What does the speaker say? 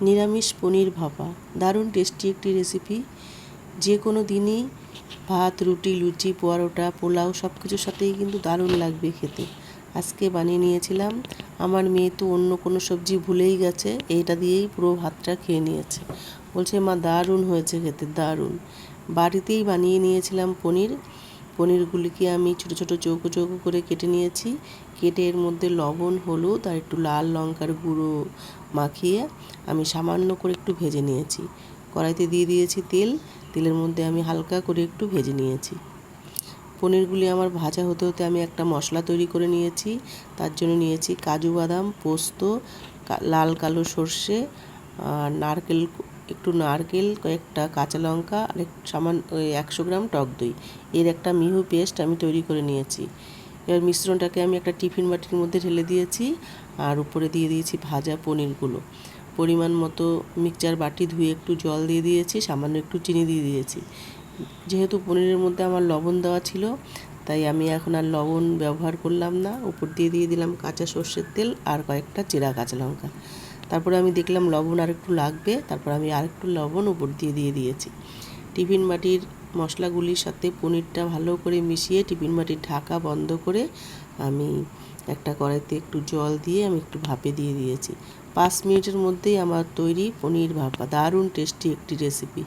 নিরামিষ পনির ভাপা দারুণ টেস্টি একটি রেসিপি। যে কোনো দিনই ভাত, রুটি, লুচি, পরোটা, পোলাও সব কিছুর সাথেই কিন্তু দারুণ লাগবে খেতে। আজকে বানিয়ে নিয়েছিলাম। আমার মেয়ে তো অন্য কোনো সবজি ভুলেই গেছে, এইটা দিয়েই পুরো ভাতটা খেয়ে নিয়েছে। বলছে মা দারুণ হয়েছে খেতে, দারুণ। বাড়িতেই বানিয়ে নিয়েছিলাম পনিরগুলিকে আমি ছোটো ছোটো চৌকো চৌকো করে কেটে নিয়েছি। কেটে এর মধ্যে লবণ, হলুদ আর একটু লাল লঙ্কার গুঁড়ো মাখিয়ে আমি সামান্য করে একটু ভেজে নিয়েছি। কড়াইতে দিয়ে দিয়েছি তেল, তেলের মধ্যে আমি হালকা করে একটু ভেজে নিয়েছি। পনিরগুলি আমার ভাজা হতে হতে আমি একটা মশলা তৈরি করে নিয়েছি। তার জন্য নিয়েছি কাজু বাদাম, পোস্ত, লাল কালো সর্ষে, একটু নারকেল, কয়েকটা কাঁচা লঙ্কা আর সামান্য 100 গ্রাম টক দই। এর একটা মিহি পেস্ট আমি তৈরি করে নিয়েছি। এবার মিশ্রণটাকে আমি একটা টিফিন বাটির মধ্যে ঢেলে দিয়েছি আর উপরে দিয়ে দিয়েছি ভাজা পনিরগুলো। পরিমাণ মতো মিক্সচার বাটি ধুয়ে একটু জল দিয়ে দিয়েছি, সামান্য একটু চিনি দিয়ে দিয়েছি। যেহেতু পনিরের মধ্যে আমার লবণ দেওয়া ছিল, তাই আমি এখন আর লবণ ব্যবহার করলাম না। উপর দিয়ে দিলাম কাঁচা সর্ষের তেল আর কয়েকটা চেরা কাঁচা লঙ্কা। তারপরে আমি দেখলাম লবণ আর একটু লাগবে, তারপর আমি আরেকটু লবণ উপর দিয়ে দিয়েছি। টিফিন বাটির মশলাগুলির সাথে পনিরটা ভালো করে মিশিয়ে টিফিন বাটির ঢাকা বন্ধ করে আমি একটা কড়াইতে একটু জল দিয়ে আমি একটু ভাপে দিয়ে দিয়েছি। 5 মিনিটের মধ্যেই আমার তৈরি পনির ভাপা, দারুণ টেস্টি একটি রেসিপি।